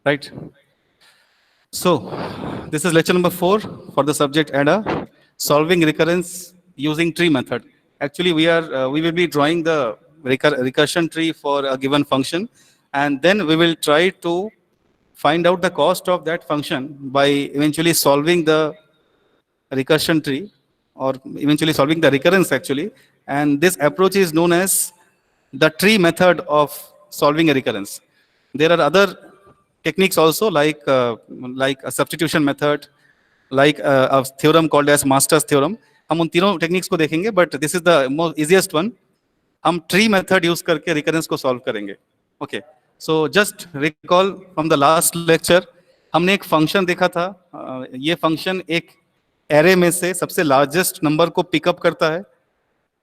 right? So this is lecture number 4 for the subject ADA, solving recurrence using tree method. Actually, we will be drawing the recursion tree for a given function, and then we will try to find out the cost of that function by eventually solving the recursion tree, or eventually solving the recurrence actually. And this approach is known as the tree method of solving a recurrence. There are other techniques also, like a substitution method, like a theorem called as Master's theorem. हम उन तीनों techniques को देखेंगे, but this is the most easiest one. हम tree method use करके recurrence को solve करेंगे. Okay, so just recall from the last lecture, हमने एक फंक्शन देखा था. ये फंक्शन एक एरे में से सबसे लार्जेस्ट नंबर को पिकअप करता है,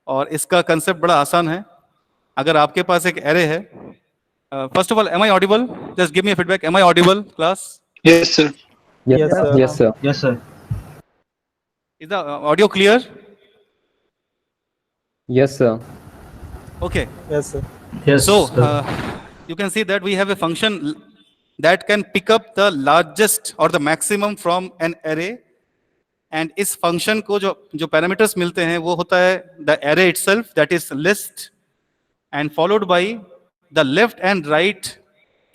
और इसका कंसेप्ट बड़ा आसान है. अगर आपके पास एक एरे है, first of all, am I audible? Just give me feedback. Am I audible class? Yes, sir. Yes, sir. Yes, sir. Yes, sir. Is the audio clear? Yes, sir. Okay. Yes, sir. Yes. So sir. you can see that we have a function that can pick up the largest or the maximum from an array, and इस function को जो parameters मिलते हैं वो होता है the array itself, that is list, and followed by the left and right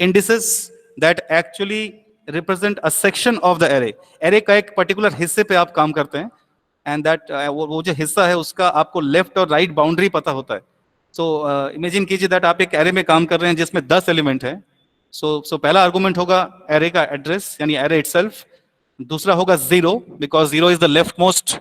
indices that actually represent a section of the array. array का एक particular हिस्से पे आप काम करते हैं, and that वो जो हिस्सा है उसका आपको left और right boundary पता होता है. So imagine कीजिए that आप एक array में काम कर रहे हैं जिसमें 10 एलिमेंट हैं. So पहला आर्गुमेंट होगा array का एड्रेस, यानी array itself. दूसरा होगा 0, because 0 is the leftmost,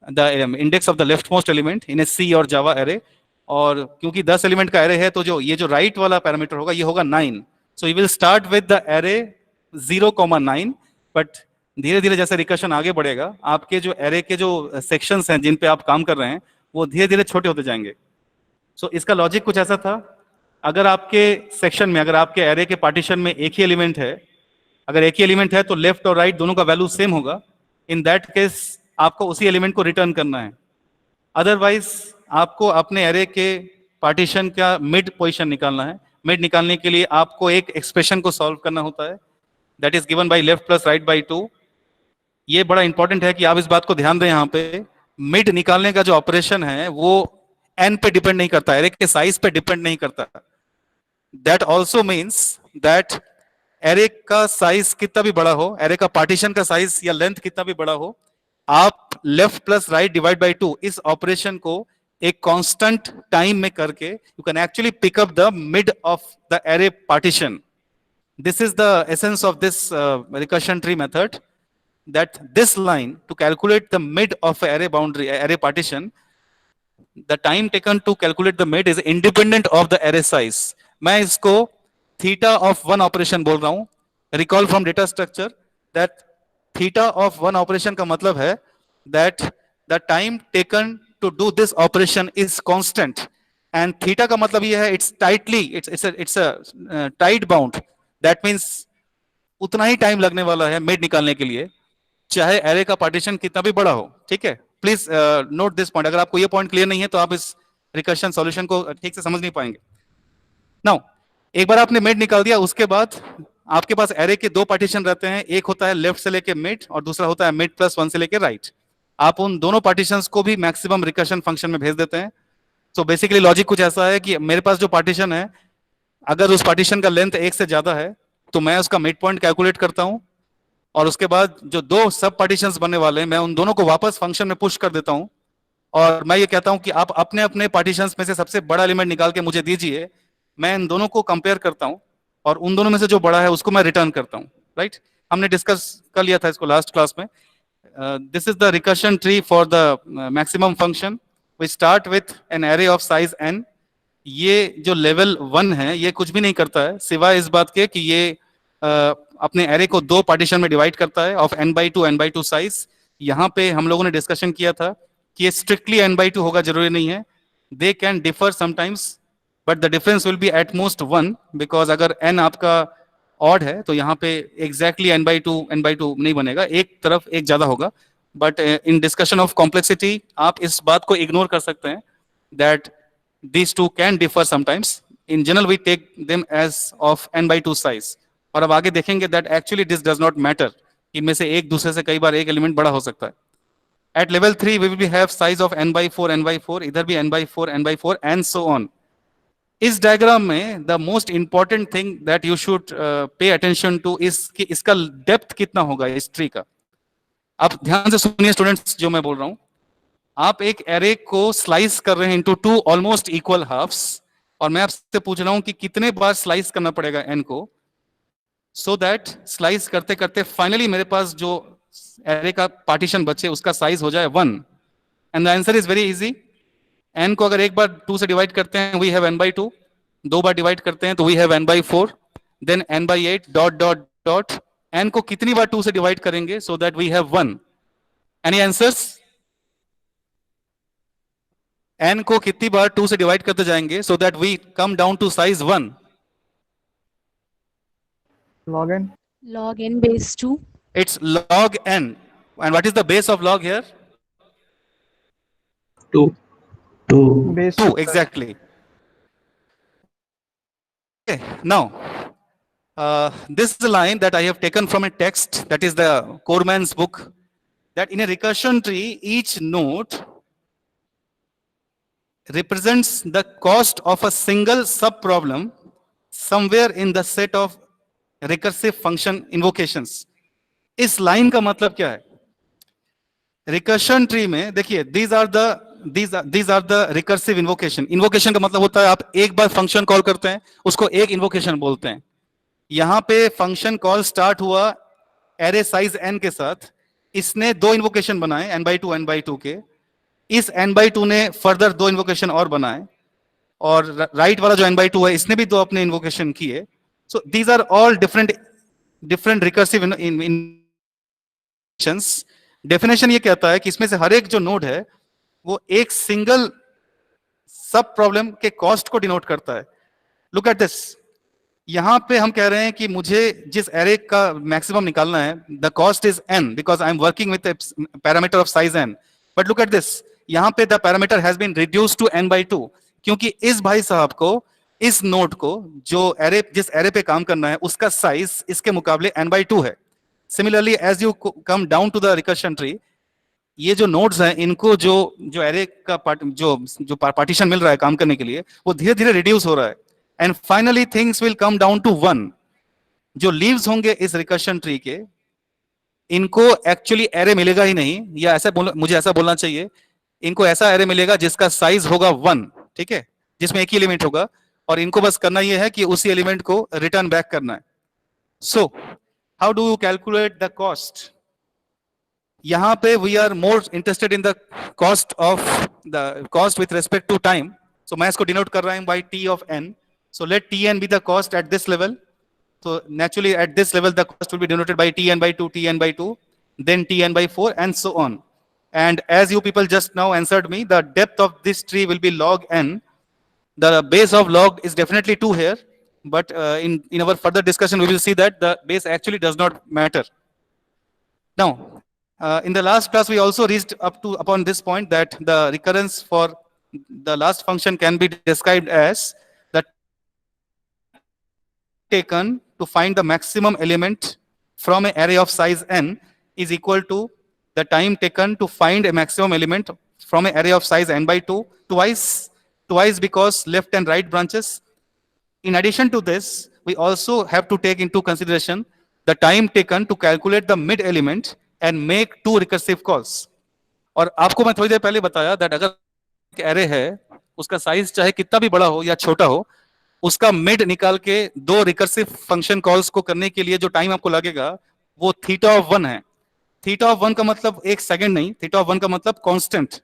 the index of the leftmost element in a C और Java array. और क्योंकि 10 एलिमेंट का array है, तो ये जो right वाला पैरामीटर होगा ये होगा 9. So you will start with the array 0,9, but धीरे धीरे जैसे रिकर्शन आगे बढ़ेगा, आपके जो array के जो सेक्शंस हैं जिन पे आप काम कर रहे हैं वो धीरे धीरे छोटे होते जाएंगे. So इसका लॉजिक कुछ ऐसा था, अगर आपके सेक्शन में, अगर आपके एरे के पार्टीशन में एक ही एलिमेंट है, अगर एक ही एलिमेंट है तो लेफ्ट और राइट दोनों का वैल्यू सेम होगा. इन दैट केस आपको उसी एलिमेंट को रिटर्न करना है. अदरवाइज आपको अपने एरे के पार्टीशन का मिड पोजीशन निकालना है. मिड निकालने के लिए आपको एक एक्सप्रेशन को सॉल्व करना होता है, that is given by left plus right by 2. ये बड़ा इंपॉर्टेंट है कि आप इस बात को ध्यान दें. यहाँ पे मिड निकालने का जो ऑपरेशन है वो n पे डिपेंड नहीं करता, एरे के साइज पे डिपेंड नहीं करता. That also means that array का साइज कितना भी बड़ा हो, एरे का पार्टीशन का साइज या लेंथ कितना भी बड़ा हो, आप left plus right divide by 2 इस ऑपरेशन को एक कांस्टेंट टाइम में करके you can actually pick up the mid of the array partition. This is the essence of this recursion tree method, that this line to calculate the mid of array boundary, array partition, the time taken to calculate the mid is independent of the array size. मैं इसको theta of one operation बोल रहा हूँ. Recall from data structure that theta of one operation का मतलब है that the time taken to do this operation is constant, and theta का मतलब ये है it's tightly, it's a tight bound. That means उतना ही टाइम लगने वाला है मिड निकालने के लिए, चाहे एरे का पार्टीशन कितना भी बड़ा हो. ठीक है, प्लीज नोट दिस पॉइंट. अगर आपको ये पॉइंट क्लियर नहीं है तो आप इस रिकर्शन सॉल्यूशन को ठीक से समझ नहीं पाएंगे. नाउ एक बार आपने मिड निकाल दिया, उसके बाद आपके पास एरे के दो पार्टीशन रहते हैं. एक होता है लेफ्ट से लेके मिड और दूसरा होता है मिड प्लस 1 से लेके राइट. आप उन दोनों पार्टीशंस को भी मैक्सिमम रिकर्शन फंक्शन में भेज देते हैं. सो बेसिकली लॉजिक कुछ ऐसा है कि मेरे पास जो पार्टीशन है, अगर उस पार्टीशन का लेंथ 1 से ज्यादा है तो मैं उसका मिड पॉइंट कैलकुलेट करता हूं, और उसके बाद जो दो सब पार्टीशंस बनने वाले हैं मैं उन दोनों को वापस फंक्शन में पुश कर देता हूं, और मैं ये कहता हूं कि आप अपने अपने पार्टीशंस में से सबसे बड़ा एलिमेंट निकाल के मुझे दीजिए. मैं इन दोनों को कंपेयर करता हूं और उन दोनों में से जो बड़ा है उसको मैं रिटर्न करता हूं. राइट, हमने डिस्कस कर लिया था इसको लास्ट क्लास में. This is the recursion tree for the maximum function. We start with an array of size n. ये जो लेवल 1 है ये कुछ भी नहीं करता है सिवाय इस बात के कि ये अपने एरे को दो पार्टीशन में डिवाइड करता है ऑफ n/2 साइज. यहाँ पे हम लोगों ने डिस्कशन किया था कि ये स्ट्रिक्टली n/2 होगा, जरूरी नहीं है. They can differ sometimes, but the difference will be at most 1, because अगर n आपका ऑड है तो यहाँ पे एग्जैक्टली n/2 नहीं बनेगा, एक तरफ एक ज्यादा होगा. But in discussion of complexity आप इस बात को इग्नोर कर सकते हैं that these two can differ sometimes. In general we take them as of n/2 size. और अब आगे देखेंगे that actually this does not matter, इनमें से एक दूसरे से कई बार एक एलिमेंट बड़ा हो सकता है. At level 3 we will have size of n by 4 n by 4, इधर भी n by 4 n by 4 and so on. इस डायग्राम में the most important thing that you should pay attention two is कि इसका डेप्थ कितना होगा इस tree का. आप ध्यान से सुनिए स्टूडेंट्स जो मैं बोल रहा हूं. आप एक एरे को स्लाइस कर रहे हैं into two almost equal halves, और मैं आपसे पूछ रहा हूं कि कितने बार स्लाइस करना पड़ेगा एन को, सो दैट स्लाइस करते करते फाइनली मेरे पास जो एरे का पार्टीशन बचे उसका साइज हो जाए 1. And the answer is very easy. n को अगर एक बार 2 से डिवाइड करते हैं वी हैव n by 2, दो बार डिवाइड करते हैं तो we have n by 4, then n by 8 dot dot dot. n को कितनी बार 2 से डिवाइड करेंगे so that we have 1? Any answers? n को कितनी बार 2 से डिवाइड करते जाएंगे so that we come down to size 1? Log n. Log n base 2. It's log n. And what is the base of log here? 2. Base 2, exactly. Okay, now this is a line that I have taken from a text, that is the Corman's book, that in a recursion tree each node represents the cost of a single sub problem somewhere in the set of recursive function invocations. इस line का मतलब क्या है? Recursion tree में देखिए these are the recursive invocation. Invocation का मतलब होता है आप एक बार फंक्शन कॉल करते हैं उसको एक इन्वोकेशन बोलते हैं. यहां पे फंक्शन कॉल स्टार्ट हुआ एरे साइज n के साथ, इसने दो इन्वोकेशन बनाए n by 2 n by 2 के. इस n by 2 ने फर्दर दो इन्वोकेशन और बनाए, और राइट वाला जो n by 2 है इसने भी दो अपने इन्वोकेशन किए. So these are all different recursive invocations. Definition ये कहता है कि इसमें से हर एक जो नोड है वो एक सिंगल सब प्रॉब्लम के कॉस्ट को डिनोट करता है. Look at this. यहां पे हम कह रहे हैं कि मुझे जिस एरे का मैक्सिमम निकालना है the cost is n because I am working with parameter of size n. But look at this, यहां पे the parameter has been reduced to n by 2, क्योंकि इस भाई साहब को, इस नोड को, जो एरे जिस एरे पे काम करना है उसका साइज इसके मुकाबले n by 2 है. Similarly as you come down to the recursion tree, ये जो नोड्स हैं इनको जो एरे का जो पार्टीशन मिल रहा है काम करने के लिए वो धीरे धीरे रिड्यूस हो रहा है. And finally things will come down to 1. जो लीव्स होंगे इस रिकर्शन ट्री के, इनको एक्चुअली एरे मिलेगा ही नहीं, या मुझे ऐसा बोलना चाहिए, इनको ऐसा एरे मिलेगा जिसका साइज होगा 1, ठीक है, जिसमें एक ही एलिमेंट होगा, और इनको बस करना यह है कि उसी एलिमेंट को रिटर्न बैक करना है. So how do you calculate the cost? यहां पे we are more interested in the cost with respect to time. So मैं इसको डिनोट कर रहा हूं by t of n. So let Tn be the cost at this level. So naturally at this level the cost will be denoted by Tn by 2, Tn by 2, then Tn by 4 and so on. And as you people just now answered me, the depth of this tree will be log n. The base of log is definitely 2 here, but in our further discussion we will see that the base actually does not matter. Now in the last class we also reached upon this point that the recurrence for the last function can be described as taken to find the maximum element from an array of size n is equal to the time taken to find a maximum element from an array of size n by 2, twice because left and right branches. In addition to this, we also have to take into consideration the time taken to calculate the mid element and make 2 recursive calls. और आपको मैं थोड़ी देर पहले बताया that अगर एक array है उसका साइज चाहे कितना भी बड़ा हो या छोटा हो, उसका मिड निकाल के 2 रिकर्सिव फंक्शन कॉल्स को करने के लिए जो टाइम आपको लगेगा वो थीटा ऑफ 1 है. थीटा ऑफ 1 का मतलब एक सेकंड नहीं, थीटा ऑफ 1 का मतलब कांस्टेंट.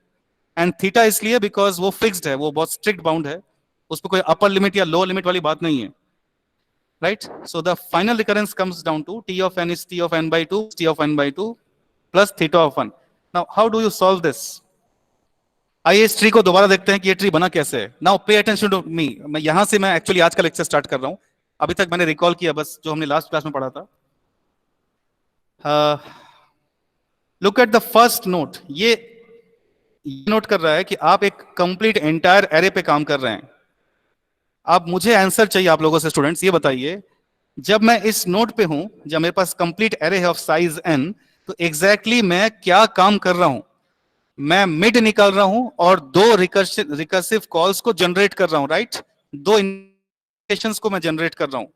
एंड थीटा इसलिए बिकॉज वो फिक्स्ड है, वो बहुत स्ट्रिक्ट बाउंड है, उस पर कोई अपर लिमिट या लोअर लिमिट वाली बात नहीं है, right. So the final recurrence comes down to t of n is t of n by 2, t of n by 2 plus theta of 1. Now how do you solve this? आइए इस tree को दोबारा देखते हैं कि ये ट्री बना कैसे है. Now pay attention to me. मैं यहां से मैं एक्चुअली आज का लेक्चर स्टार्ट कर रहा हूं. अभी तक मैंने रिकॉल किया बस जो हमने लास्ट क्लास में पढ़ा था. Look at the first note. ये नोट कर रहा है कि आप एक कंप्लीट एंटायर एरे पे काम कर रहे हैं. अब मुझे आंसर चाहिए आप लोगों से स्टूडेंट्स. ये बताइए जब मैं इस नोड पे हूं, जब मेरे पास कंप्लीट एरे है ऑफ साइज n, तो एग्जैक्टली मैं क्या काम कर रहा हूं? मैं मिड निकाल रहा हूं और दो रिकर्सिव कॉल्स को जनरेट कर रहा हूं, राइट? दो इंस्ट्रक्शंस को मैं जनरेट कर रहा हूं।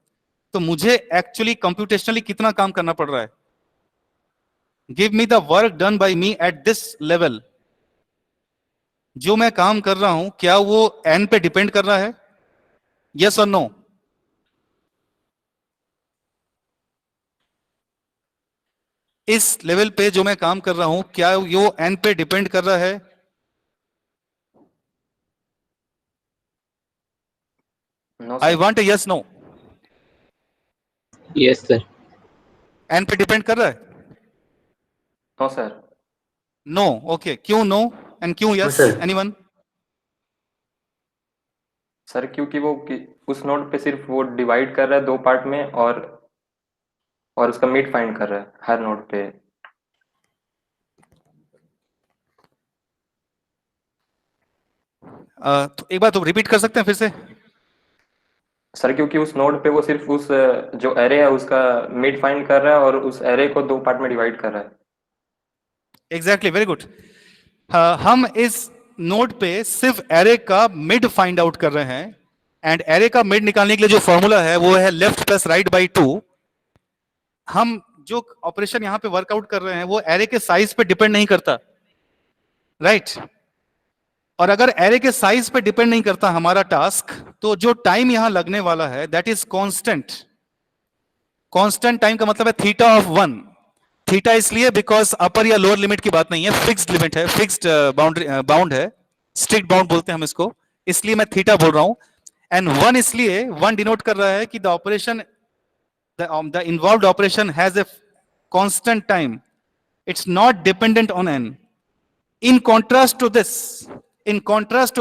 तो मुझे एक्चुअली कंप्यूटेशनली कितना काम करना पड़ रहा है? Give me the work done by me at this level. जो मैं काम कर रहा हूं, क्या वो n पे डिपेंड कर रहा है? यस और नो? इस लेवल पे जो मैं काम कर रहा हूं, क्या वो n पे डिपेंड कर रहा है? No I sir. Want yes no. Yes sir. n पे डिपेंड कर रहा है? No sir. No, okay. क्यों नो एंड क्यों no yes? Sir. Anyone? Sir क्योंकि वो उस नोड पे सिर्फ वो डिवाइड कर रहा है दो पार्ट में, और उसका मिड फाइंड कर रहा है हर नोड पे। तो एक बार तो रिपीट कर सकते हैं फिर से? सर क्योंकि उस नोड पे वो सिर्फ उस जो एरे है उसका मिड फाइंड कर रहा है और उस एरे को दो पार्ट में डिवाइड कर रहा है। Exactly, very good. हम इस नोड पे सिर्फ एरे का मिड फाइंड आउट कर रहे हैं, एंड एरे का मिड निकालने के लिए जो फॉर्मूला है वो है लेफ्ट प्लस राइट बाई 2। हम जो ऑपरेशन यहां पे वर्कआउट कर रहे हैं वो एरे के साइज पे डिपेंड नहीं करता, राइट? और अगर एरे के साइज पे डिपेंड नहीं करता हमारा टास्क, तो जो टाइम यहां लगने वाला है that is constant. Constant time का मतलब है थीटा ऑफ 1। थीटा इसलिए बिकॉज अपर या लोअर लिमिट की बात नहीं है, फिक्स्ड लिमिट है, फिक्स्ड बाउंड्री बाउंड है, स्ट्रिक्ट बाउंड बोलते हैं हम इसको, इसलिए मैं थीटा बोल रहा हूं। एंड 1 इसलिए 1 डिनोट कर रहा है कि the operation, the involved operation has a constant time. It's not dependent on n. In contrast to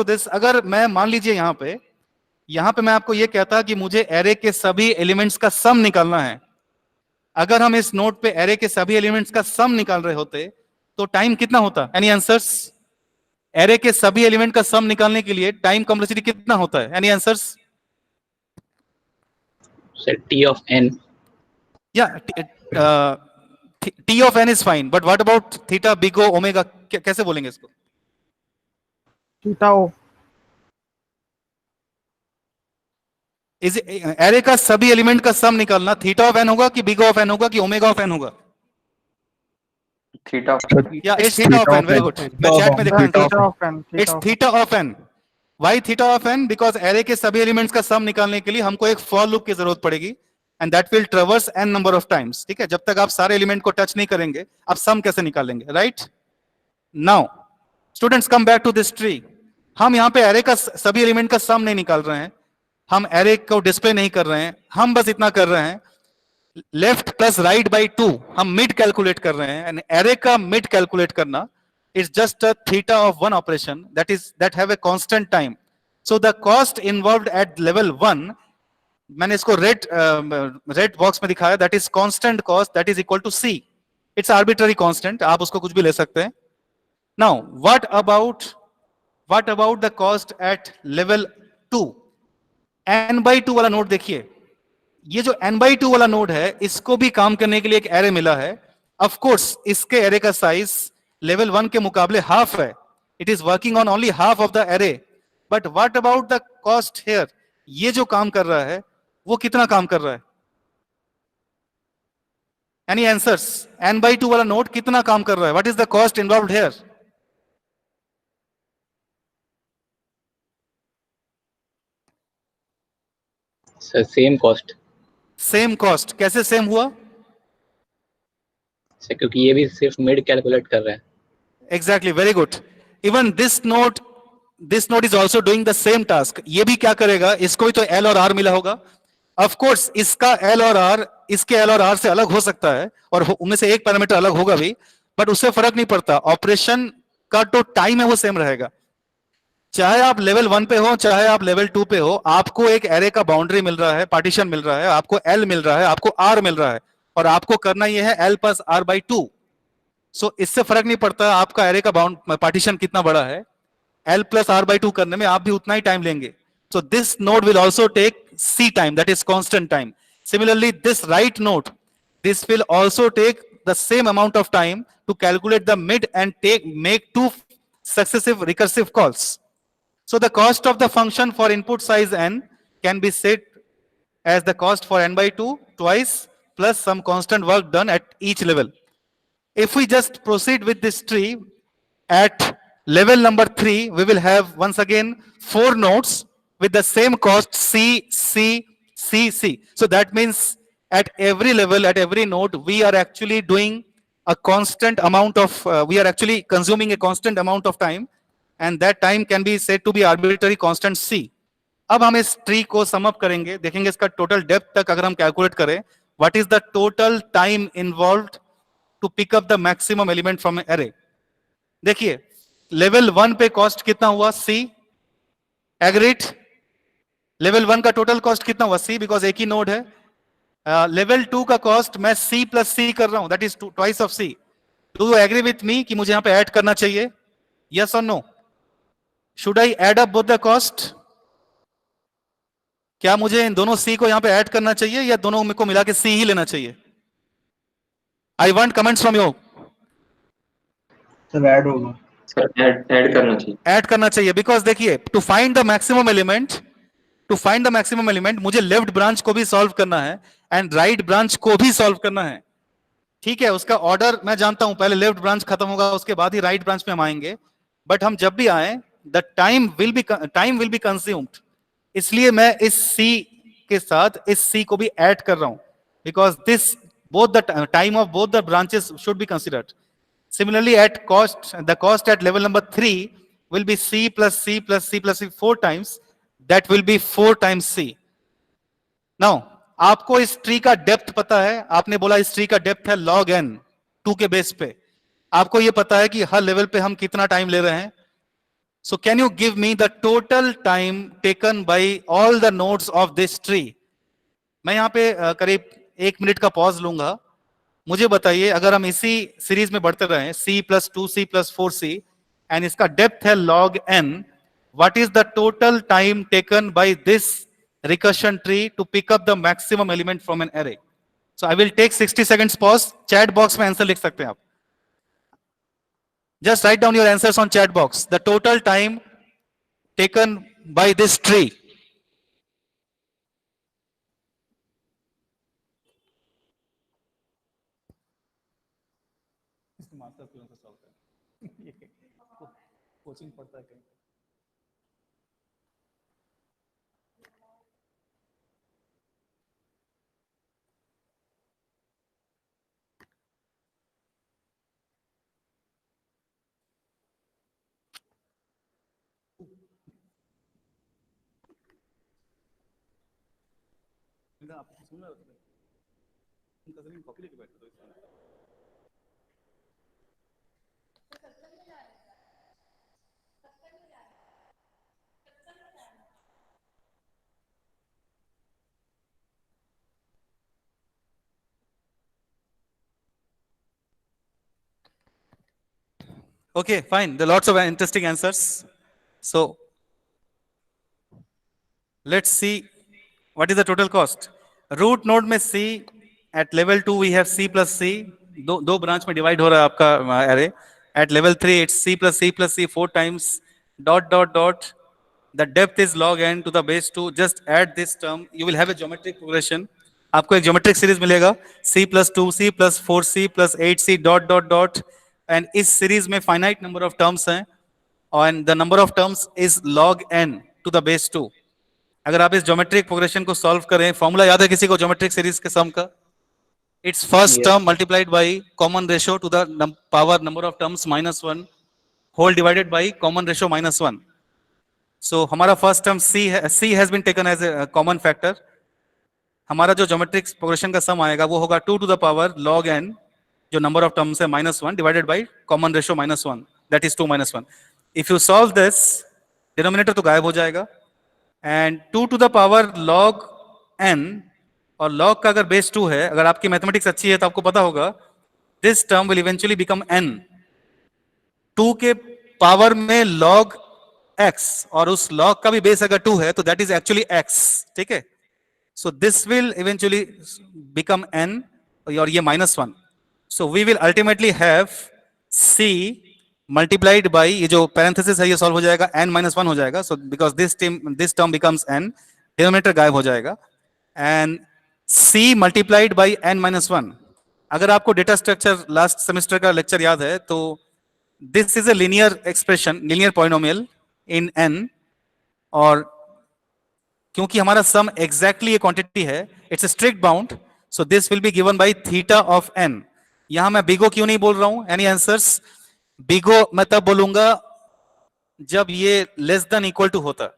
this, अगर मैं मान लीजिए यहां पे मैं आपको ये कहता कि मुझे एरे के सभी एलिमेंट्स का सम निकालना है। अगर हम इस नोट पे एरे के सभी एलिमेंट्स का सम निकाल रहे होते तो टाइम कितना होता? Any answers? एरे के सभी एलिमेंट का सम निकालने के लिए टाइम कॉम्प्लेक्सिटी कितना होता है? Any answers? Sir t of n. Yeah, t of n is fine, but what about theta, big O, omega? कैसे बोलेंगे इसको? थीटा ओ। इस एरे का सभी एलिमेंट का सम निकालना, थीटा ऑफ एन होगा कि बिग ऑफ एन होगा कि ओमेगा ऑफ एन होगा? थीटा। या it's theta of n. Very good, मैं चैट में देखा theta of n. It's theta of n. Why theta of n? Because array के सभी एलिमेंट्स का सम निकालने के लिए हमको एक फॉर लूप की जरूरत पड़ेगी, and that will ट्रेवर्स n number of times. ठीक है, जब तक आप सारे एलिमेंट को टच नहीं करेंगे आप सम कैसे निकालेंगे? Right? Now students come back to this tree. हम यहाँ पे एरे का सभी एलिमेंट का सम नहीं निकाल रहे हैं, हम एरे को डिस्प्ले नहीं कर रहे हैं, हम बस इतना कर रहे हैं लेफ्ट प्लस राइट बाई 2, हम मिड कैलकुलेट कर रहे हैं। एंड एरे का मिड कैलकुलेट करना is just a theta of 1 operation that have a constant time. So the cost involved at level 1, मैंने इसको रेड बॉक्स में दिखाया, that is constant cost, that is equal to c. It's arbitrary constant, आप उसको कुछ भी ले सकते हैं। Now what about the cost at level 2? n/2 वाला नोड देखिए, ये जो n/2 वाला नोड है इसको भी काम करने के लिए एक एरे मिला है। ऑफ कोर्स इसके एरे का साइज लेवल 1 के मुकाबले हाफ है, it is working on only half of the array. But what about the cost here? ये जो काम कर रहा है वो कितना काम कर रहा है? Any answers? n/2 वाला नोड कितना काम कर रहा है? What is the cost involved here? Sir same cost. Same cost कैसे सेम हुआ? सर क्योंकि ये भी सिर्फ मिड कैलकुलेट कर रहा है। Exactly, very good. Even this node is also doing the same task. ये भी क्या करेगा? इसको भी तो एल और आर मिला होगा। ऑफ कोर्स इसका एल और आर इसके एल और आर से अलग हो सकता है, और उनमें से एक पैरामीटर अलग होगा भी, बट उससे फर्क नहीं पड़ता, ऑपरेशन का जो टाइम है वो सेम रहेगा। चाहे आप लेवल 1 पे हो चाहे आप लेवल 2 पे हो, आपको एक एरे का बाउंड्री मिल रहा है, पार्टीशन मिल रहा है, आपको एल मिल रहा है, आपको आर मिल रहा है, और आपको करना यह है एल प्लस आर बाई 2। सो इससे फर्क नहीं पड़ता आपका एरे का पार्टीशन कितना बड़ा है, एल प्लस आर बाई 2 करने में आप भी उतना ही टाइम लेंगे। So this node will also take c time, that is constant time. Similarly, this right node, this will also take the same amount of time to calculate the mid and make two successive recursive calls. So the cost of the function for input size n can be set as the cost for n by 2 twice plus some constant work done at each level. If we just proceed with this tree, at level number 3, we will have once again 4 nodes with the same cost C, C, C, C. So that means at every level, at every node, we are actually doing a constant amount of, we are actually consuming a constant amount of time, and that time can be said to be arbitrary constant C. अब हम इस tree को sum up करेंगे, देखेंगे इसका total depth तक अगर हम कैलकुलेट करें, what is the total time involved to pick up the maximum element from array. देखिए लेवल 1 पे कॉस्ट कितना हुआ C, एग्रीड. लेवल 1 का टोटल कॉस्ट कितना हुआ C, बिकॉज एक ही नोड है. लेवल 2 का कॉस्ट मैं C प्लस C कर रहा हूं, that is twice of C. Do you agree with me कि मुझे यहां पे ऐड करना चाहिए? यस और no? Should I add up both the cost? क्या मुझे इन दोनों C को यहां पे ऐड करना चाहिए या दोनों को मिला के C ही लेना चाहिए? I want comments from you. सब ऐड होगा. सर ऐड करना चाहिए. ऐड करना चाहिए, बिकॉज देखिए to find the maximum element, मुझे लेफ्ट ब्रांच को भी सॉल्व करना है एंड राइट ब्रांच को भी सॉल्व करना है. ठीक है, उसका ऑर्डर मैं जानता हूं, पहले लेफ्ट ब्रांच खत्म होगा उसके बाद ही राइट ब्रांच में हम आएंगे. बट हम जब भी आए the time will be consumed, इसलिए मैं इस C के साथ इस C को भी ऐड कर रहा हूं, because this both the time of both the branches should be considered. Similarly, at cost, the cost at level number 3 will be C plus C plus C plus C 4 times. That will be 4 times C. Now, आपको इस tree का depth पता है, आपने बोला इस tree का depth है log n 2 के बेस पे. आपको ये पता है कि हर लेवल पे हम कितना टाइम ले रहे हैं. So can you give me the total time taken by all the nodes of this tree? मैं यहाँ पे करीब 1 मिनट का पॉज लूंगा. मुझे बताइए अगर हम इसी सीरीज में बढ़ते रहे C plus 2C plus 4C and इसका डेप्थ है log n, what is the total time taken by this recursion tree to pick up the maximum element from an array? So I will take 60 seconds pause. Chat box में answer लिख सकते हैं आप. Just write down your answers on chat box. The total time taken by this tree. Coaching पढ़ता है कहीं. आप सुन रहे हो? उनका जमीन कॉपी लेके बैठे तो okay, fine. There are lots of interesting answers. So let's see what is the total cost. Root node में C, at level 2 we have C plus C. दो branch में divide हो रहा है आपका array. At level 3 it's C plus C plus C 4 times dot dot dot. The depth is log n to the base 2. Just add this term. You will have a geometric progression. आपको एक geometric series मिलेगा. C plus 2C plus 4C plus 8C dot dot dot. And इस series में finite number of terms हैं. And the number of terms is log n to the base 2. अगर आप इस geometric progression को solve करें, formula याद है किसी को ज्योमेट्रिक सीरीज के सम का? It's first term multiplied by common ratio to the power number of terms -1 whole divided by common ratio -1. So हमारा first term C has been taken as a common factor. हमारा जो geometric progression का सम आएगा वो होगा 2 to the power log n, जो number of terms है -1 divided by common ratio -1, that is 2 -1. If you solve this, denominator तो गायब हो जाएगा. And 2 to the power log n, और log का अगर बेस 2 है, अगर आपकी मैथमेटिक्स अच्छी है तो आपको पता होगा this term will eventually become n. 2 के पावर में log x, और उस log का भी बेस अगर 2 है तो दैट इज एक्चुअली x. ठीक है, So this will eventually become n और ये -1. So we will ultimately have c multiplied by ये जो parenthesis है ये solve हो जाएगा n-1 हो जाएगा. So because this term becomes n, denominator गायब हो जाएगा and c multiplied by n-1. अगर आपको डेटा स्ट्रक्चर लास्ट सेमेस्टर का लेक्चर याद है तो this is a linear expression, linear polynomial in n, और क्योंकि हमारा सम एग्जैक्टली ये क्वांटिटी है, it's a strict bound, so this will be given by theta of n. यहां मैं बिगो क्यों नहीं बोल रहा हूं? Any answers? बिगो मैं तब बोलूंगा जब ये लेस देन इक्वल टू होता.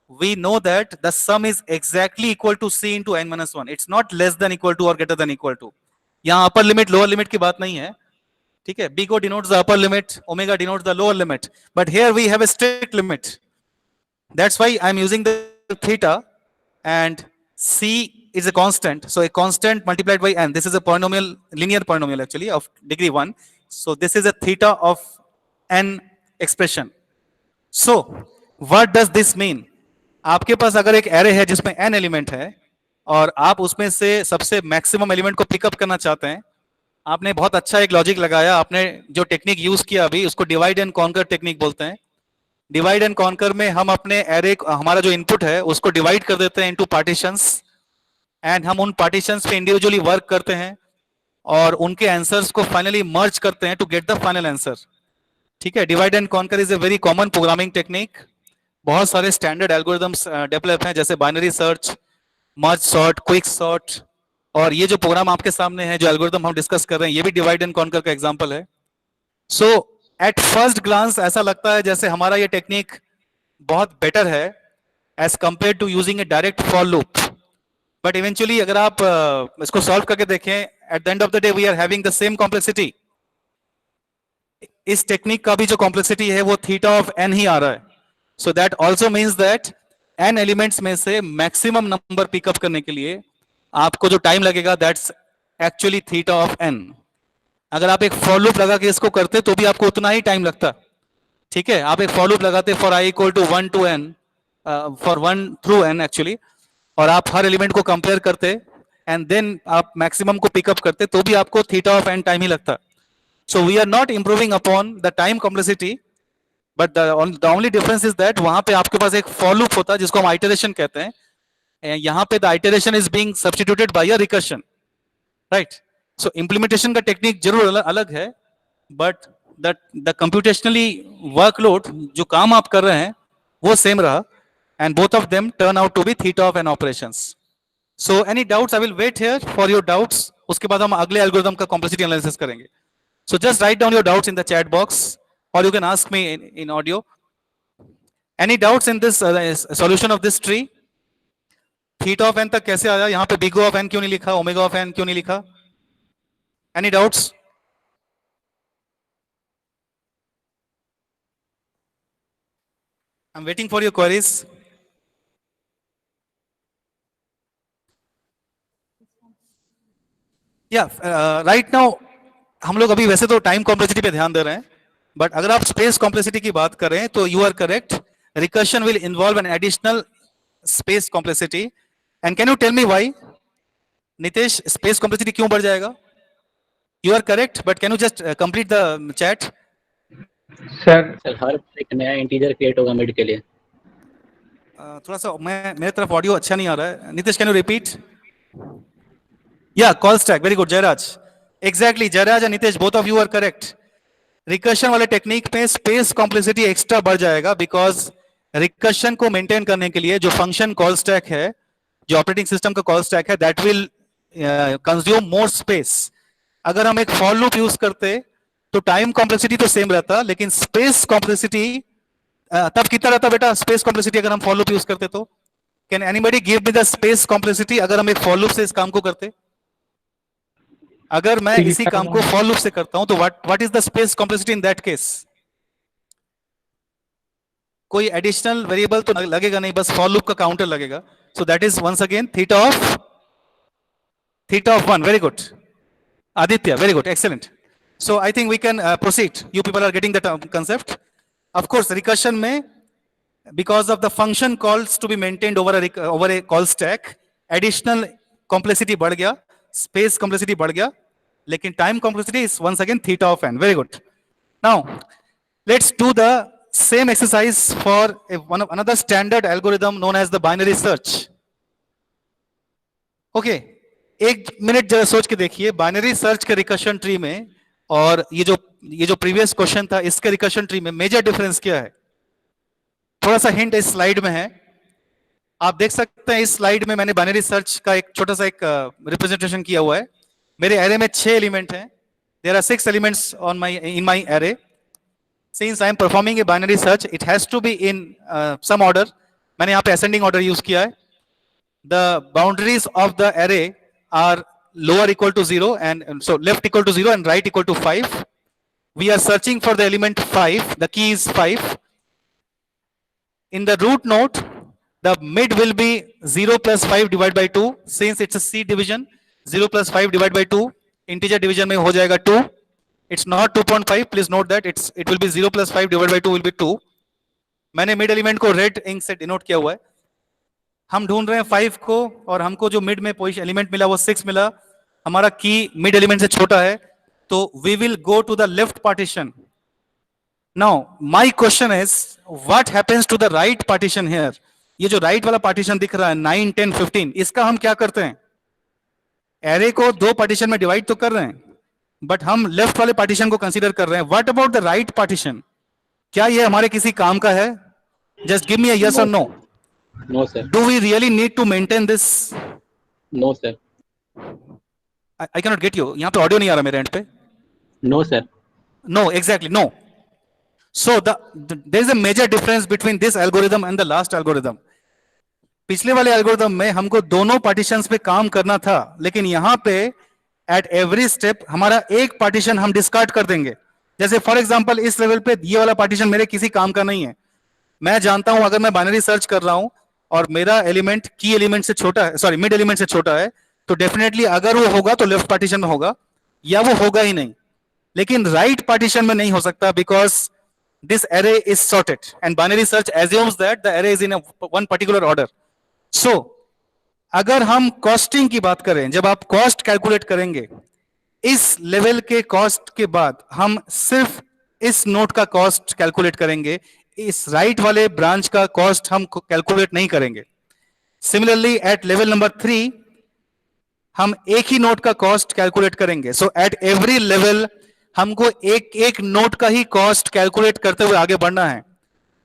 We know that the sum is exactly equal to c into n-1. It's not less than equal to or greater than equal to. यहाँ अपर लिमिट लोअर लिमिट की बात नहीं है, ठीक है? बिगो denotes the upper limit, omega denotes the lower limit, but here we have a strict limit. That's why I'm using the theta, and c is a constant, so a constant multiplied by n. This is a polynomial, linear polynomial actually of degree 1. So this is a theta of n expression. So what does this mean? आपके पास अगर एक array है जिसमें n element है और आप उसमें से सबसे मैक्सिमम एलिमेंट को पिकअप करना चाहते हैं, आपने बहुत अच्छा एक लॉजिक लगाया. आपने जो टेक्निक यूज किया अभी, उसको डिवाइड एंड कॉन्कर टेक्निक बोलते हैं. डिवाइड एंड कॉन्कर में हम अपने एरे, हमारा जो इनपुट है उसको डिवाइड कर देते हैं इनटू पार्टीशंस, एंड हम उन पार्टीशंस पे इंडिविजुअली वर्क करते हैं और उनके आंसर्स को फाइनली मर्ज करते हैं to get the final answer. ठीक है? Divide and conquer is a very common programming technique. बहुत सारे स्टैंडर्ड एल्गोरिथम्स डेवलप हैं, जैसे binary search, merge sort, quick sort, और ये जो प्रोग्राम आपके सामने है, जो एल्गोरिथम हम डिस्कस कर रहे हैं, ये भी डिवाइड एंड कॉन्कर का एग्जांपल है. सो एट फर्स्ट ग्लांस ऐसा लगता है जैसे हमारा ये टेक्निक बहुत बेटर है as compare to using a direct for loop, but eventually अगर आप इसको सॉल्व करके देखें, at the end of the day we are having the same complexity. इस टेक्निक का भी जो कॉम्प्लेक्सिटी है वो थीटा ऑफ n ही आ रहा है. So that also means that n elements में से maximum number पिकअप करने के लिए आपको जो टाइम लगेगा, that's actually theta of n. अगर आप एक for loop लगा के इसको करते तो भी आपको उतना ही टाइम लगता. ठीक है? आप एक for loop लगाते for i equal to 1 to n, for 1 through n actually, और आप हर एलिमेंट को कंपेयर करते एंड देन आप मैक्सिमम को पिकअप करते तो भी आपको थीटा ऑफ n टाइम ही लगता. So we are not improving upon the time complexity, but the only difference is that वहां पे आपके पास एक for loop होता है जिसको हम iteration कहते हैं, यहाँ पे the iteration is being substituted by a recursion, right? So implementation का टेक्निक जरूर अलग है, but the computationally workload जो काम आप कर रहे हैं वो सेम रहा, and both of them turn out to be theta of n operations. So any doubts? I will wait here for your doubts. उसके बाद हम अगले algorithm का complexity analysis करेंगे. So just write down your doubts in the chat box, or you can ask me in audio. Any doubts in this solution of this tree? Theta of n तक कैसे आया? यहाँ पे big O of n क्यों नहीं लिखा? Omega of n क्यों नहीं लिखा? Any doubts? I'm waiting for your queries. Yeah, right now हम लोग अभी वैसे तो टाइम कॉम्प्लेक्सिटी पे ध्यान दे रहे हैं, बट अगर आप स्पेस कॉम्प्लेक्सिटी की बात करें तो you are correct. Recursion will involve an additional space complexity. And can you tell me why? Nitesh, space complexity क्यों बढ़ जाएगा? You are correct, but can you just complete the chat? Sir हर एक नया इंटीजर क्रिएट होगा mid के लिए. थोड़ा सा मेरे तरफ ऑडियो अच्छा नहीं आ रहा है. Nitesh, can you repeat? या call stack, very good Jayaraj. Exactly, Jayaraj and Nitesh, both of you are correct. Recursion वाले टेक्निक पे स्पेस कॉम्प्लेक्सिटी एक्स्ट्रा बढ़ जाएगा, बिकॉज रिकर्शन को मेंटेन करने के लिए जो फंक्शन कॉल स्टैक है, जो ऑपरेटिंग सिस्टम का कॉल स्टैक है, that will consume more space. अगर हम एक फॉर लूप यूज करते तो टाइम कॉम्प्लेक्सिटी तो सेम रहता, लेकिन स्पेस कॉम्प्लेक्सिटी तब कितना रहता बेटा? स्पेस कॉम्प्लेक्सिटी अगर हम फॉर लूप यूज करते तो can anybody give me the space complexity अगर हम एक फॉर लूप से इस काम को करते? अगर मैं इसी काम को फॉर लूप से करता हूं तो what is the space complexity in that case? कोई एडिशनल वेरिएबल तो लगेगा नहीं, बस फॉर लूप का काउंटर लगेगा. So that is once again theta of 1. Very good Aditya, very good, excellent. So I think we can proceed. You people are getting the concept. Of course recursion में because of the function calls to be maintained over a call stack, additional complexity बढ़ गया, space complexity बढ़ गया, लेकिन time complexity is once again theta of n. Very good. Now let's do the same exercise for another standard algorithm known as the binary search. Okay, एक minute जरा सोच के देखिए, बाइनरी सर्च के recursion tree में और ये जो प्रीवियस क्वेश्चन था इसके रिकर्शन ट्री में मेजर डिफरेंस क्या है? थोड़ा सा हिंट इस स्लाइड में है, आप देख सकते हैं. इस स्लाइड में मैंने बाइनरी सर्च का एक छोटा सा एक रिप्रेजेंटेशन किया हुआ है. मेरे एरे में 6 एलिमेंट हैं. There are 6 elements in my array. Since I am performing a binary search, it has to be in some order. मैंने यहाँ पे ascending order use किया है. The boundaries of the array are lower equal to 0 and so left equal to 0 and right equal to 5. We are searching for the element 5. The key is 5. In the root node, the mid will be 0 plus 5 divided by 2. Since it's a C division, 0 plus 5 divided by 2. Integer division में हो जाएगा 2. It's not 2.5. Please note that it will be 0 plus 5 divided by 2 will be 2. मैंने mid element को red ink से denote किया हुआ है. हम ढूंढ रहे हैं 5 को और हमको जो mid में पोजीशन एलिमेंट मिला वो 6 मिला. हमारा की mid element से छोटा है, तो we will go to the left partition. Now my question is, what happens to the right partition here? ये जो right वाला partition दिख रहा है 9, 10, 15, इसका हम क्या करते हैं? एरे को 2 पार्टीशन में डिवाइड तो कर रहे हैं, बट हम लेफ्ट वाले पार्टीशन को कंसीडर कर रहे हैं. What about the right partition? क्या ये हमारे किसी काम का है? Just give me a yes और no. No, sir. Do we really need to maintain this? No, sir. I can not get you. यहाँ पे ऑडियो नहीं आ रहा मेरे एंड पे. No, sir. No, exactly no. So there is a major difference between this algorithm and the last algorithm. पिछले वाले algorithm में हमको दोनों पार्टीशंस पे काम करना था, लेकिन यहाँ पे एट एवरी स्टेप हमारा एक पार्टीशन हम डिस्कार्ड कर देंगे. जैसे फॉर एग्जांपल इस लेवल पे ये वाला पार्टीशन मेरे किसी काम का नहीं है. मैं जानता हूं अगर मैं बाइनरी सर्च कर रहा हूं और मेरा एलिमेंट की एलिमेंट से छोटा है, सॉरी मिड एलिमेंट से छोटा है, तो डेफिनेटली अगर वो होगा तो लेफ्ट पार्टीशन में होगा या वो होगा ही नहीं. लेकिन राइट पार्टीशन में नहीं हो सकता, because this array is sorted and binary search assumes that the array is in one particular order. So अगर हम कॉस्टिंग की बात करें, जब आप कॉस्ट कैलकुलेट करेंगे, इस लेवल के कॉस्ट के बाद हम सिर्फ इस नोड का कॉस्ट कैलकुलेट करेंगे, इस राइट वाले ब्रांच का कॉस्ट हम कैलकुलेट नहीं करेंगे. सिमिलरली एट लेवल नंबर 3 हम एक ही नोड का कॉस्ट कैलकुलेट करेंगे. सो एट एवरी लेवल हमको एक नोड का ही कॉस्ट कैलकुलेट करते हुए आगे बढ़ना है.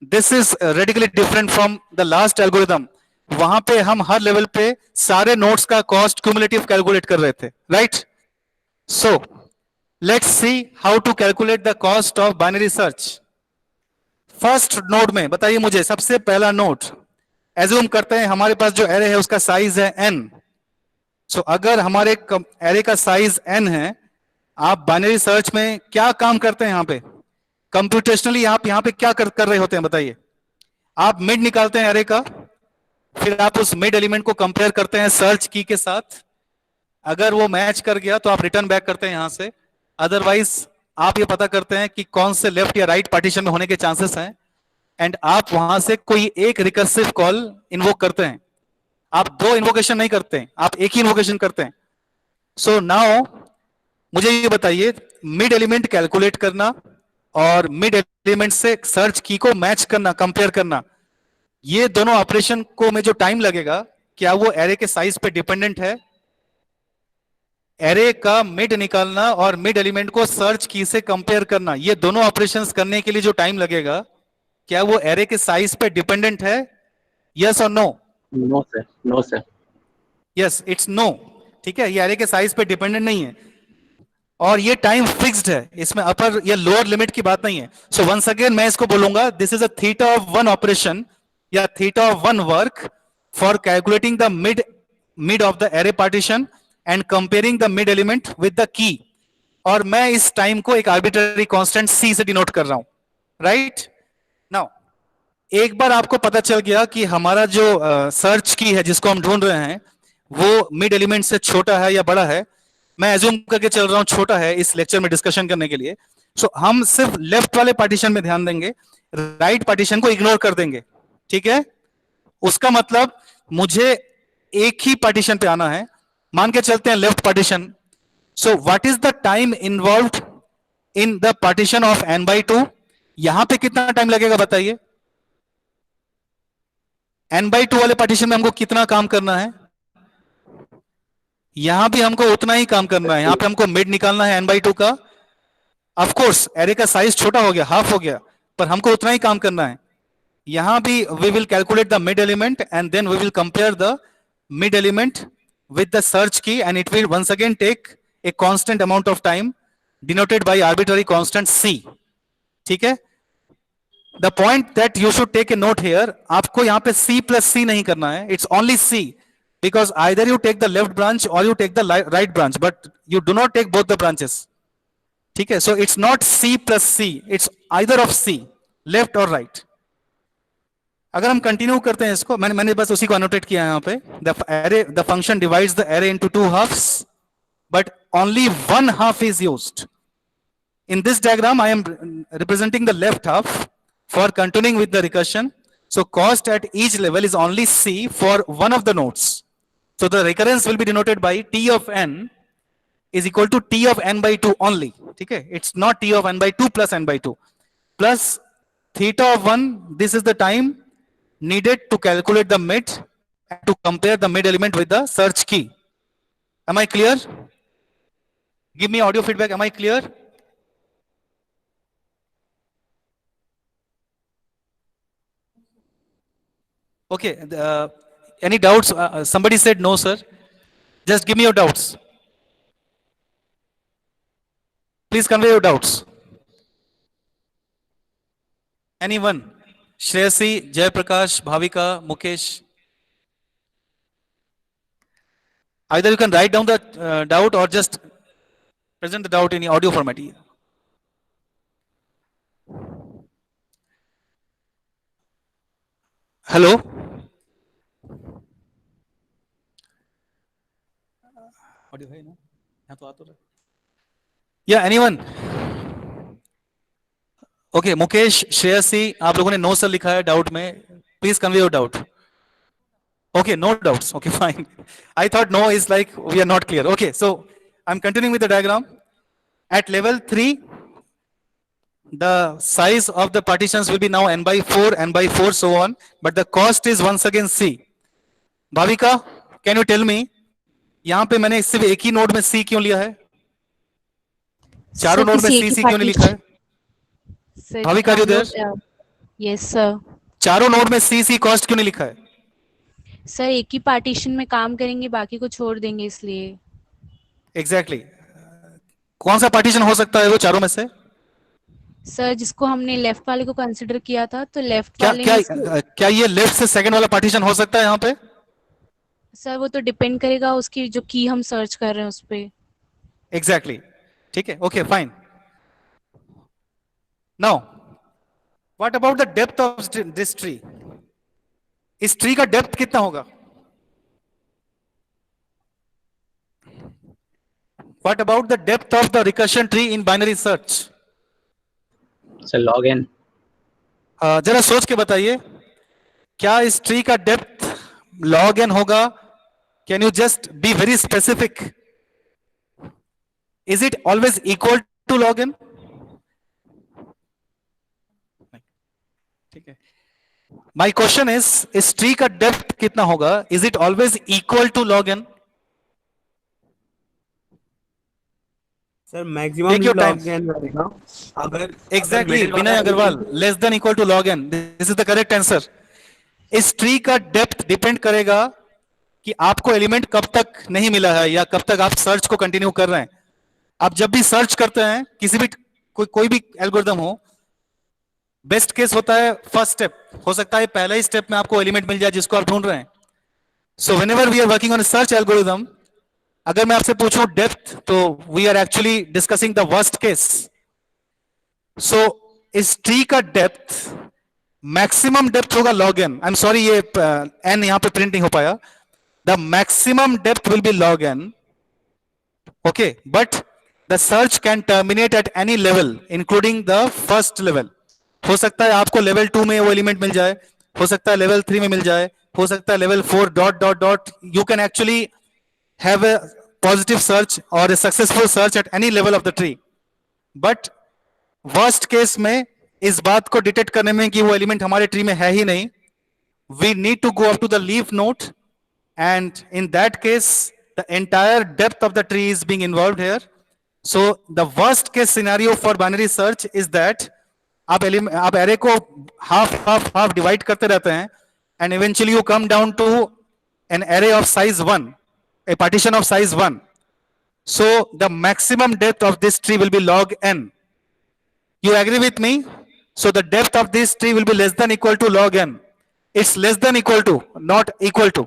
This is radically different from the last algorithm. वहां पे हम हर लेवल पे सारे नोड्स का कॉस्ट क्यूमुलेटिव कैलकुलेट कर रहे थे, right? So let's see how to calculate the cost of binary search. First node में बताइए मुझे, सबसे पहला नोड एज्यूम करते हैं हमारे पास जो एरे है उसका साइज है n. सो अगर हमारे एरे का साइज n है, आप बाइनरी सर्च में क्या काम करते हैं? यहाँ पे कंप्यूटेशनली आप यहाँ पे क्या कर रहे होते हैं बताइए? आप मिड निकालते हैं एरे का, फिर आप उस मिड एलिमेंट को कंपेयर करते हैं सर्च की के साथ. अगर वो मैच कर गया तो आप रिटर्न बैक करते हैं यहां से. अदरवाइज आप ये पता करते हैं कि कौन से लेफ्ट या राइट पार्टीशन में होने के चांसेस हैं, एंड आप वहां से कोई एक रिकर्सिव कॉल इन्वोक करते हैं. आप 2 इन्वोकेशन नहीं करते, आप एक ही इन्वोकेशन करते हैं. सो नाउ मुझे ये बताइए, मिड एलिमेंट कैलकुलेट करना और मिड एलिमेंट से सर्च की को मैच करना, कंपेयर करना, ये दोनों ऑपरेशन को में जो टाइम लगेगा, क्या वो एरे के साइज पे डिपेंडेंट है? एरे का मिड निकालना और मिड एलिमेंट को सर्च की से कंपेयर करना, ये दोनों ऑपरेशंस करने के लिए जो टाइम लगेगा, क्या वो एरे के साइज पे डिपेंडेंट है? यस और no? No, sir. No, sir. Yes, it's no. ठीक है, ये एरे के साइज पे डिपेंडेंट नहीं है और ये टाइम फिक्स्ड है, इसमें अपर या लोअर लिमिट की बात नहीं है. सो वंस अगेन मैं इसको बोलूंगा, this is a theta of 1 operation या theta of 1 work for calculating the mid of the array partition and comparing the mid element with the key. और मैं इस टाइम को एक आर्बिट्ररी कांस्टेंट c से डिनोट कर रहा हूं, राइट? नाउ एक बार आपको पता चल गया कि हमारा जो सर्च की है जिसको हम ढूंढ रहे हैं वो मिड एलिमेंट से छोटा है या बड़ा है, मैं एज्यूम करके चल रहा हूं छोटा है इस लेक्चर में डिस्कशन करने के लिए. सो हम सिर्फ लेफ्ट वाले पार्टीशन में ध्यान देंगे, राइट पार्टीशन को इग्नोर कर देंगे. ठीक है? उसका मतलब मुझे एक ही पार्टीशन पे आना है, मान के चलते हैं left partition. So what is the time involve in the partition of n/2? यहां पे कितना टाइम लगेगा बताइए? n/2 वाले पार्टीशन में हमको कितना काम करना है? यहां भी हमको उतना ही काम करना है. यहां पे हमको मिड निकालना है n/2 का. ऑफ कोर्स एरे का साइज छोटा हो गया, हाफ हो गया, पर हमको उतना ही काम करना है. यहां भी we will calculate the mid element and then we will compare the mid element with the search key and it will once again take a constant amount of time denoted by arbitrary constant c. ठीक है? The point that you should take a note here, आपको यहां पे c plus c नहीं करना है, it's only c, because either you take the left branch or you take the right branch, but you do not take both the branches. ठीक है? So it's not c plus c, it's either of c, left or right. अगर हम continue करते हैं इसको, मैंने बस उसी को अनोटेट किया है यहां पे. The function divides the array into two halves, but only one half is used. In this diagram I am representing the left half for continuing with the recursion. So cost at each level is only c for one of the nodes. So the recurrence will be denoted by t of n is equal to t of n/2 only. ठीक है? It's not t of n/2 plus n/2 plus theta of 1. This is the time needed to calculate the mid and to compare the mid element with the search key. Am I clear? Give me audio feedback. Am I clear? Okay. Any doubts? Somebody said no, sir. Just give me your doubts. Please convey your doubts. Anyone? Shreyasi, Jayaprakash, Bhavika, Mukesh. Either you can write down the doubt or just present the doubt in audio format. Hello? Audio है ना? यहाँ तो आ तो रहा. Yeah, anyone? Okay, Mukesh, Shreyasi, आप लोगों ने no sir लिखा है डाउट में. Please convey your doubt. Okay, no doubts. Okay, fine. I thought no is like we are not clear. Okay, so I am continuing with the diagram. At level 3 the size of the partitions will be now n/4, n/4, so on, but the cost is once again c. Bhavika, can you tell me, यहां पे मैंने सिर्फ एक ही node में c क्यों लिया है? चारों नोड में c क्यों नहीं लिखा है? Bhavika, are you there? Yes, sir. चारों नोड में c कॉस्ट क्यों नहीं लिखा है? सर एक ही पार्टीशन में काम करेंगे, बाकी को छोड़ देंगे इसलिए. एग्जैक्टली. कौन सा पार्टीशन हो सकता है वो चारों में से? सर जिसको हमने लेफ्ट वाले को कंसिडर किया था, तो लेफ्ट क्या वाले क्या ये लेफ्ट से सेकंड वाला पार्टीशन हो सकता है यहाँ पे? सर वो तो डिपेंड करेगा उसकी जो की हम सर्च कर रहे हैं उस पे. एग्जैक्टली. ठीक है, okay, fine. Now what about the depth of this tree? इस ट्री का डेप्थ कितना होगा? What about the depth of the recursion tree in binary search? Sir log n. जरा सोच के बताइए, क्या इस ट्री का डेप्थ log n होगा? Can you just be very specific? Is it always equal to log n? ठीक है. माई क्वेश्चन इज, इस ट्री का डेप्थ कितना होगा? Is it always equal to log n? Sir maximum Take your time. log n रहेगा अगर exactly, Vinay Agarwal, less than equal to log n. This is the correct answer. इस tree का depth depend करेगा कि आपको एलिमेंट कब तक नहीं मिला है या कब तक आप सर्च को कंटिन्यू कर रहे हैं. आप जब भी सर्च करते हैं, किसी भी कोई भी एल्गोरिथम हो, बेस्ट केस होता है फर्स्ट स्टेप. हो सकता है पहले ही स्टेप में आपको एलिमेंट मिल जाए जिसको आप ढूंढ रहे हैं. So whenever we are working on search algorithm, अगर मैं आपसे पूछूं डेप्थ, तो we are actually discussing the worst case. So इस ट्री का डेप्थ, मैक्सिमम डेप्थ होगा log n. I am sorry, ये n यहां पे प्रिंट नहीं हो पाया. The maximum depth will be log n. Okay, but the search can terminate at any level including the first level. हो सकता है आपको लेवल 2 में वो एलिमेंट मिल जाए, हो सकता है लेवल 3 में मिल जाए, हो सकता है level 4 dot dot dot. You can actually have a positive search or a successful search at any level of the tree. But worst case में इस बात को डिटेक्ट करने में कि वो एलिमेंट हमारे ट्री में है ही नहीं, we need to go up to the leaf node, and in that case the entire depth of the tree is being involved here. So the worst case scenario for binary search is that आप array को half divide करते रहते हैं, and eventually you come down to an array of size 1, a partition of size 1. So the maximum depth of this tree will be log n. You agree with me? So the depth of this tree will be less than equal to log n. It's less than equal to, not equal to.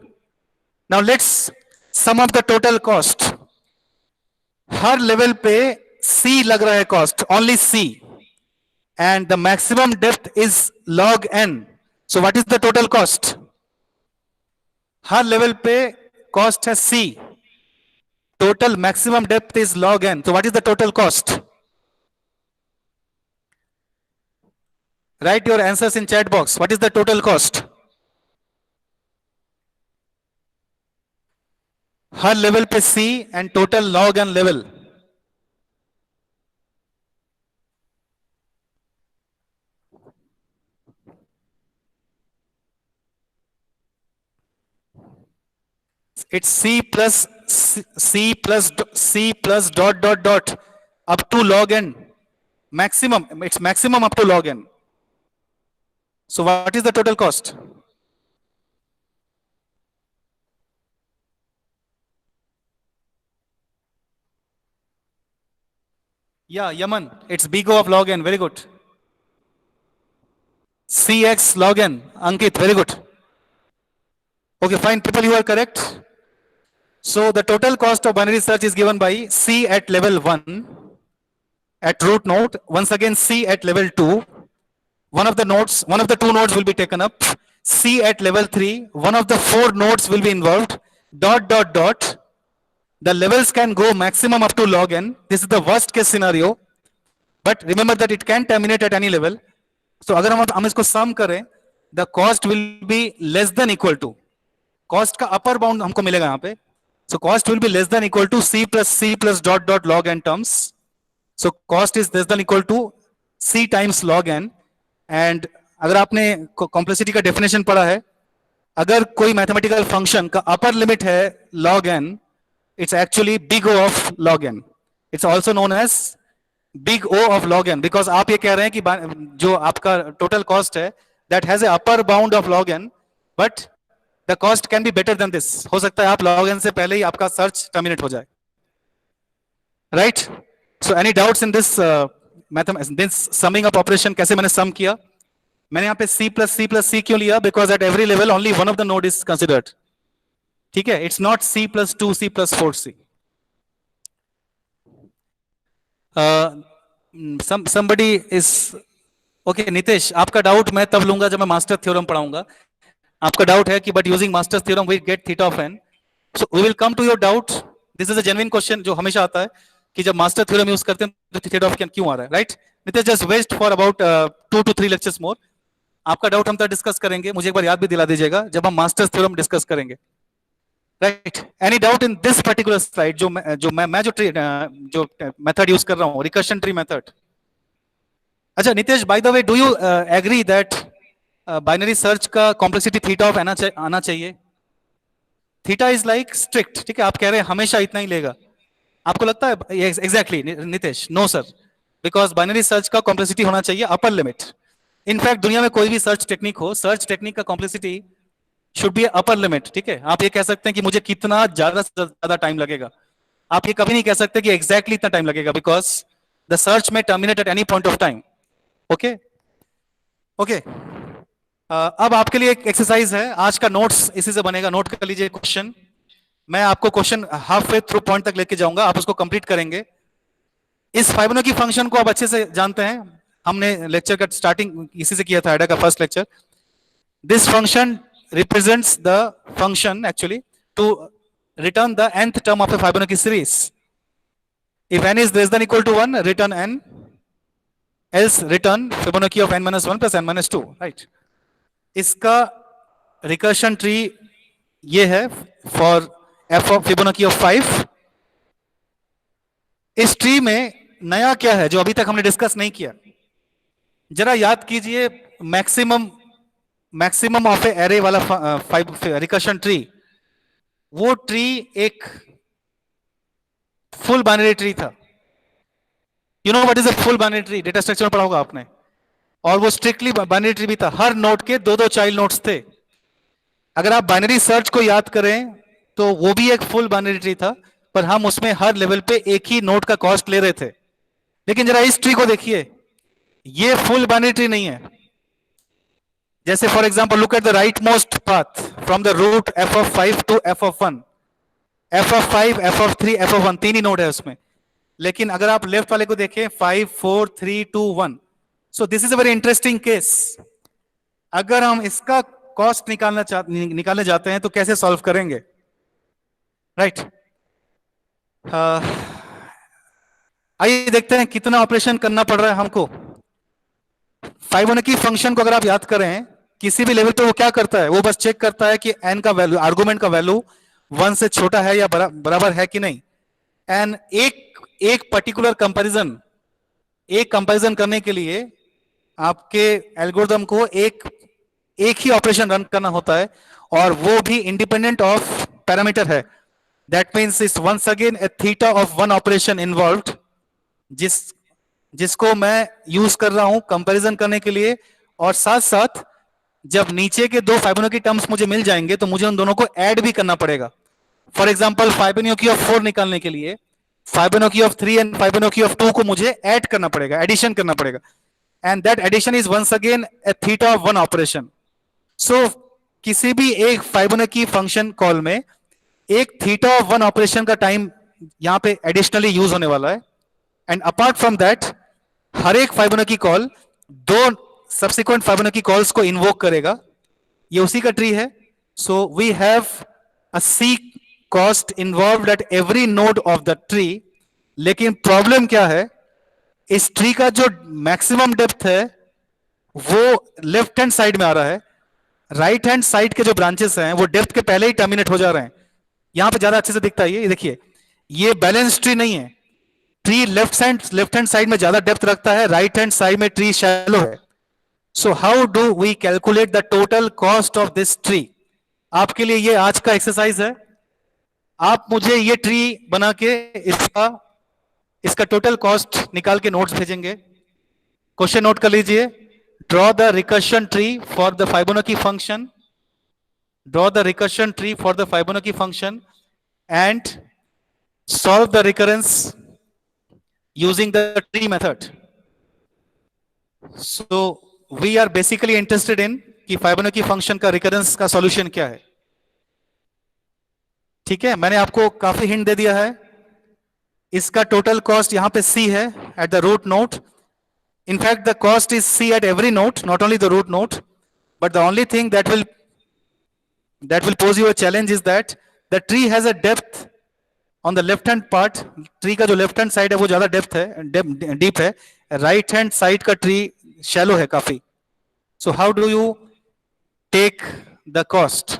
Now let's sum up the total cost. Her level पे C लग रहा है cost, only C. And the maximum depth is log n. So what is the total cost? Her level पे cost है C. Total maximum depth is log n. So what is the total cost? Write your answers in chat box. What is the total cost? Her level पे C and total log n level. It's C plus dot dot dot up to log n. Maximum, it's maximum up to log n. So what is the total cost? Yeah, Yaman, it's big O of log n, very good. Cx log n, Ankit, very good. Okay, fine, people, you are correct. So the total cost of binary search is given by C at level 1 at root node. Once again, C at level 2. One of the two nodes will be taken up. C at level 3. One of the 4 nodes will be involved. Dot dot dot. The levels can go maximum up to log n. This is the worst case scenario. But remember that it can terminate at any level. So अगर हम इसको sum करें, the cost will be less than equal to. Cost का upper bound हमको मिलेगा यहाँ पे. So cost will be less than equal to C plus dot dot log n terms. So cost is less than equal to C times log n. And अगर आपने complexity का definition पढ़ा है, अगर कोई mathematical function का upper limit है log n, it's actually big O of log n. It's also known as big O of log n, because आप ये कह रहे हैं कि जो आपका total cost है, that has a upper bound of log n, but the cost can be better than this. हो सकता है आप log n से पहले ही आपका search terminate हो जाए. Right? So any doubts in this this summing up operation? कैसे मैंने sum किया? मैंने यहाँ पे C plus C क्यों लिया? Because at every level only one of the node is considered. ठीक है? It's not C plus 2, C plus 4C. Somebody is okay. Nitesh, आपका डाउट मैं तब लूंगा जब मैं मास्टर थ्योरम पढ़ाऊंगा. आपका डाउट है कि but using master's theorem we get theta of n. So we will come to your doubt. This is a genuine question जो हमेशा आता है कि जब मास्टर थ्योरम यूज करते हैं तो थीटा ऑफ n क्यों आ रहा है, right? Nitesh, just wait for about 2 to 3 lectures more. आपका डाउट हम तब डिस्कस करेंगे. मुझे एक बार याद भी दिला दीजिएगा जब हम मास्टर्स थ्योरम डिस्कस करेंगे, right? Any doubt in this particular slide जो मेथड यूज कर रहा हूं, रिकर्शन ट्री मेथड? अच्छा Nitesh, by the way, do you agree that binary search का कॉम्प्लेक्सिटी थीटा ऑफ आना चाहिए? थीटा इज लाइक स्ट्रिक्ट, ठीक है? आप कह रहे हैं हमेशा इतना ही लेगा, आपको लगता है? Exactly Nitesh, no sir, because binary search का कॉम्प्लेक्सिटी होना चाहिए अपर लिमिट. इनफैक्ट दुनिया में कोई भी सर्च टेक्निक हो, सर्च टेक्निक का complexity should be upper limit, ठीक है? आप ये कह सकते हैं कि मुझे कितना ज्यादा से ज्यादा टाइम लगेगा, आप ये कभी नहीं कह सकते कि एग्जैक्टली इतना टाइम लगेगा, बिकॉज द सर्च में terminate at any point of time. Okay okay, अब आपके लिए एक एक्सरसाइज है, आज का नोट्स इसी से बनेगा. नोट कर लीजिए क्वेश्चन. मैं आपको question half way through point तक लेके जाऊंगा, आप उसको कंप्लीट करेंगे. इस फाइबोनाची फंक्शन को आप अच्छे से जानते हैं, हमने लेक्चर का स्टार्टिंग इसी से किया था, एडा का first lecture. This function represents the function actually to return the nth term of a Fibonacci series. If n is less than equal to 1, return n, else return Fibonacci of n minus 1 plus n minus 2, right? इसका recursion tree ये है for F of Fibonacci of 5। इस tree में नया क्या है जो अभी तक हमने डिस्कस नहीं किया? जरा याद कीजिए, मैक्सिमम ऑफ ए एरे वाला रिकर्शन ट्री, वो ट्री एक फुल बाइनरी ट्री था। You know what is a full binary tree? Data structure में पढ़ा होगा आपने। और वो स्ट्रिक्टली बाइनरी ट्री भी था, हर नोड के दो दो चाइल्ड नोड्स थे। अगर आप बाइनरी सर्च को याद करें तो वो भी एक फुल बाइनरी ट्री था, पर हम उसमें हर लेवल पे एक ही नोड का कॉस्ट ले रहे थे। लेकिन जरा इस ट्री को देखिए, ये फुल बाइनरी ट्री नहीं है। जैसे for example look at the rightmost path from the root F of 5 to F of 1। F of 5, F of 3, F of 1, तीन ही नोड है उसमें। लेकिन अगर आप लेफ्ट वाले को देखें 5, 4, 3, 2, 1, so this is a very interesting case. अगर हम इसका कॉस्ट निकालने जाते हैं तो कैसे सॉल्व करेंगे? राइट आइए देखते हैं कितना ऑपरेशन करना पड़ रहा है हमको। फाइबोनाची फंक्शन को अगर आप याद करें किसी भी लेवल पे वो क्या करता है, वो बस चेक करता है कि n का वैल्यू, आर्गुमेंट का वैल्यू 1 से छोटा है या बराबर है कि नहीं। एंड एक पर्टिकुलर कंपैरिजन करने के लिए आपके एल्गोरिथम को एक ही ऑपरेशन रन करना होता है, और वो भी इंडिपेंडेंट ऑफ पैरामीटर है। That means is once again a theta of one operation involved, जिसको मैं यूज कर रहा हूं कंपैरिजन करने के लिए। और साथ साथ जब नीचे के दो फाइबोनाची टर्म्स मुझे मिल जाएंगे तो मुझे उन दोनों को ऐड भी करना पड़ेगा। फॉर एग्जांपल फाइबोनाची ऑफ 4 निकालने के लिए Fibonacci of 3 and Fibonacci of 2 को मुझे ऐड करना पड़ेगा, एडिशन करना पड़ेगा। And that addition is once again a theta of one operation. So किसी भी एक फाइबोनाची फंक्शन कॉल में एक थीटा ऑफ वन ऑपरेशन का टाइम यहां पे एडिशनली यूज होने वाला है। एंड अपार्ट फ्रॉम दैट हर एक फाइबोनाची कॉल दो सब्सिक्वेंट फाइबोनाची कॉल्स को इन्वोक करेगा। ये उसी का ट्री है। So we have a C cost involved at every node of the tree. लेकिन प्रॉब्लम क्या है, इस ट्री का जो मैक्सिमम डेप्थ है वो लेफ्ट हैंड साइड में आ रहा है। राइट हैंड साइड के जो ब्रांचेस हैं वो डेप्थ के पहले ही टर्मिनेट हो जा रहे हैं। यहां पे ज्यादा अच्छे से दिखता है, ये देखिए, ये बैलेंस ट्री नहीं है। ट्री लेफ्ट हैंड साइड में ज्यादा डेप्थ रखता है, राइट हैंड साइड में ट्री शैलो है। So how do we calculate the total cost of this tree? आपके लिए ये आज का एक्सरसाइज है। आप मुझे ये ट्री बना के इसका टोटल कॉस्ट निकाल के नोट्स भेजेंगे। क्वेश्चन नोट कर लीजिए। Draw the recursion tree for the Fibonacci function, draw the recursion tree for the Fibonacci function and solve the recurrence using the tree method. So we are basically interested in कि Fibonacci function का recurrence का solution क्या है। ठीक है, मैंने आपको काफी हिंट दे दिया है। इसका टोटल कॉस्ट यहां पे C है at the root node. In fact, the cost is C at every node, not only the root node, but the only thing that will pose you a challenge is that the tree has a depth on the left hand part. Tree का जो left hand side है वो ज्यादा depth है, deep है। Right hand side का tree shallow है काफी। So how do you take the cost?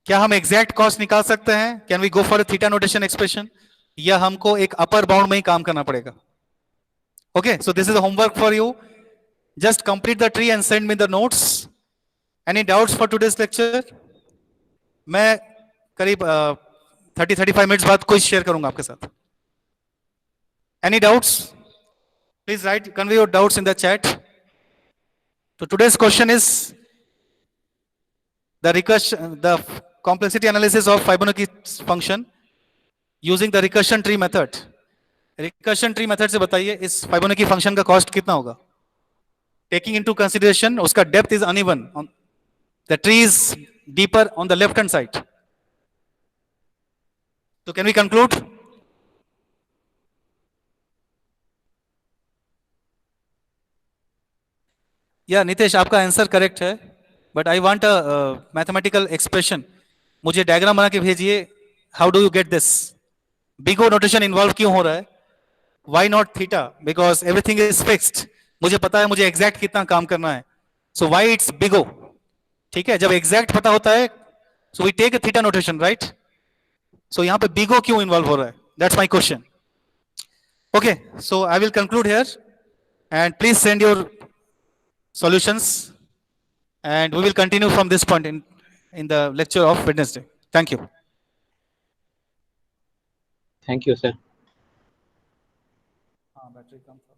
क्या हम एग्जैक्ट कॉस्ट निकाल सकते हैं? Can we go for a theta notation expression, या हमको एक अपर बाउंड में ही काम करना पड़ेगा? Okay, so this is homework for you. Just complete the tree and send me the notes. Any doubts for today's lecture? मैं करीब 30-35 minutes बाद कोई शेयर करूंगा आपके साथ। Any doubts? Please write, convey your doubts in the chat. So today's question is the complexity analysis of Fibonacci function using the recursion tree method. Recursion tree method से बताइए इस Fibonacci function का cost कितना होगा? Taking into consideration उसका depth is uneven. The tree is deeper on the left hand side. So can we conclude? Yeah, Nitesh, आपका answer correct है, but I want a mathematical expression. मुझे diagram बना के भेजिए। How do you get this? Big O notation involve क्यों हो रहा है? Why not theta? Because everything is fixed. मुझे पता है मुझे एग्जैक्ट कितना काम करना है। So why it's big O? ठीक है, जब एग्जैक्ट पता होता है, so we take a theta notation, right? So यहाँ पे बिगो क्यों इन्वॉल्व हो रहा है? That's my question. Okay, so I will conclude here, and please send your solutions, and we will continue from this point in the lecture of Wednesday. Thank you. Thank you, sir. Battery comes.